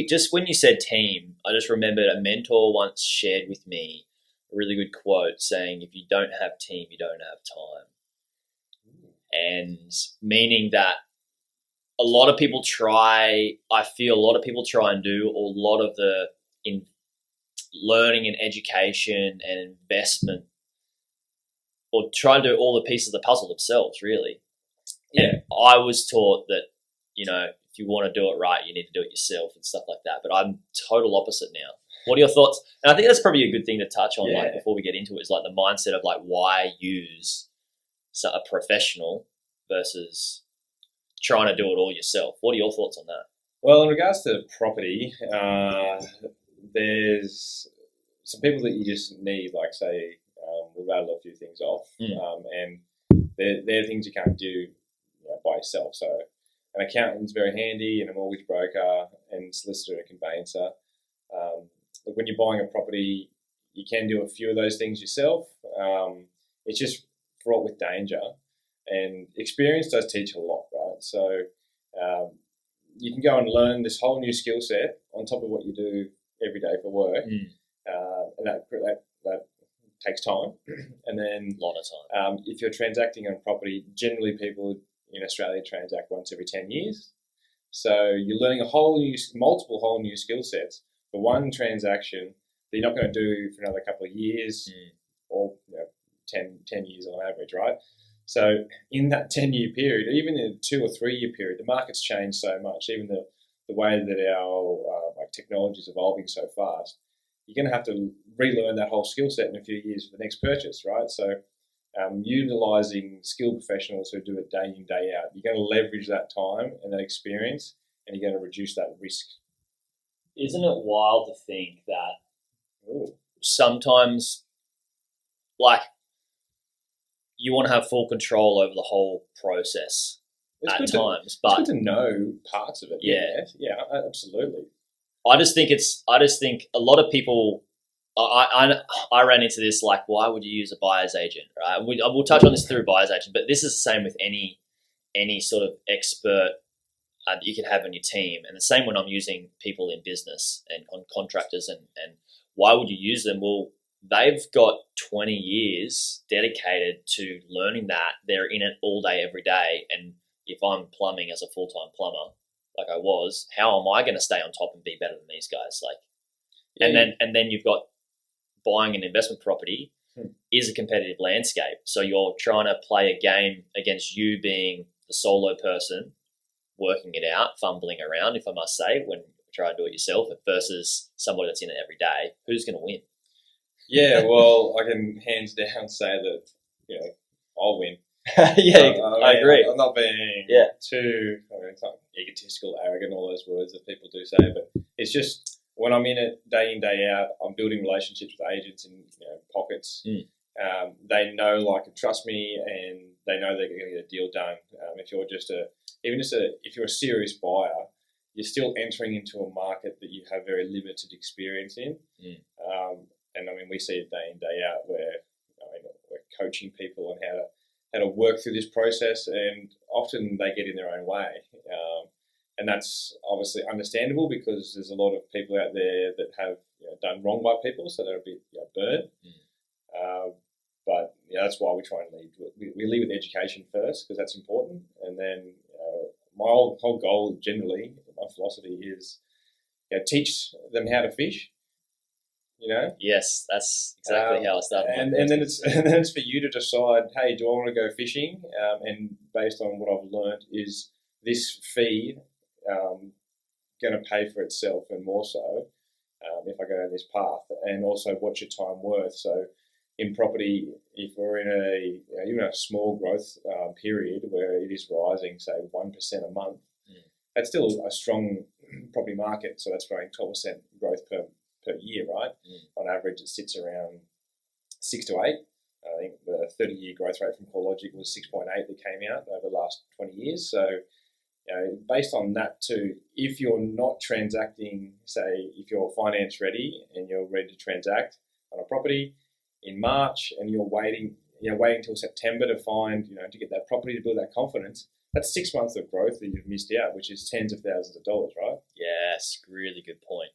Just when you said team, I just remembered a mentor once shared with me a really good quote saying, if you don't have team, you don't have time. And meaning that a lot of people try, I feel a lot of people try and do a lot of the in learning and education and investment, or try to do all the pieces of the puzzle themselves, really. Yeah. And I was taught that, if you want to do it right, you need to do it yourself and stuff like that. But I'm total opposite now. What are your thoughts? And I think that's probably a good thing to touch on, like before we get into it, is like the mindset of like why use a professional versus trying to do it all yourself. What are your thoughts on that? Well, in regards to property, there's some people that you just need, like say, we'll rattle a few things off, and they're things you can't do by yourself. So an accountant's very handy, and a mortgage broker, and solicitor and conveyancer. But when you're buying a property, you can do a few of those things yourself. It's just fraught with danger, and experience does teach a lot, right? So you can go and learn this whole new skill set on top of what you do every day for work, and that takes time. And then a lot of time. If you're transacting on property, generally people in Australia transact once every 10 years. So you're learning multiple whole new skill sets for one transaction that you're not going to do for another couple of years, or 10 years on average, right? So in that 10-year period, even in a 2 or 3 year period, the market's changed so much. Even the way that our technology is evolving so fast, you're going to have to relearn that whole skill set in a few years for the next purchase, right? So utilising skilled professionals who do it day in, day out, you're going to leverage that time and that experience, and you're going to reduce that risk. Isn't it wild to think that sometimes, like, you want to have full control over the whole process at times, but it's good to know parts of it. Yeah, absolutely. I just think a lot of people. I ran into this, like, why would you use a buyer's agent, right? We'll touch on this through buyer's agent, but this is the same with any sort of expert that you can have on your team, and the same when I'm using people in business and on contractors, and why would you use them? Well, they've got 20 years dedicated to learning that. They're in it all day, every day. And if I'm plumbing as a full-time plumber, like I was, how am I going to stay on top and be better than these guys? And then you've got buying an investment property is a competitive landscape. So you're trying to play a game against you being the solo person, working it out, fumbling around, if I must say, when you try to do it yourself, versus somebody that's in it every day. Who's going to win? Yeah, well, I can hands down say that, I'll win. I agree. I'm not being too, it's not egotistical, arrogant, all those words that people do say, but it's just when I'm in it day in, day out, I'm building relationships with agents in pockets. They know, like, and trust me, and they know they're going to get a deal done. If you're if you're a serious buyer, you're still entering into a market that you have very limited experience in. And I mean, we see it day in, day out, where we're coaching people on how to work through this process, and often they get in their own way. And that's obviously understandable, because there's a lot of people out there that have done wrong by people, so they're a bit burnt. But that's why we try and lead. We lead with education first, because that's important, and then my whole goal, generally, my philosophy is teach them how to fish. Yes, that's exactly how I started. And then it's for you to decide, hey, do I want to go fishing? And based on what I've learned, is this fee going to pay for itself, and more so if I go down this path? And also, what's your time worth? So in property, if we're in even a small growth period where it is rising, say 1% a month, that's still a strong property market. So that's growing 12% growth per year, right? On average, it sits around 6 to 8. I think the 30-year growth rate from CoreLogic was 6.8 that came out over the last 20 years. So based on that too, if you're not transacting, say if you're finance ready and you're ready to transact on a property in March, and you're waiting till September to find, to get that property, to build that confidence, that's 6 months of growth that you've missed out, which is tens of thousands of dollars, right? Yes, really good point.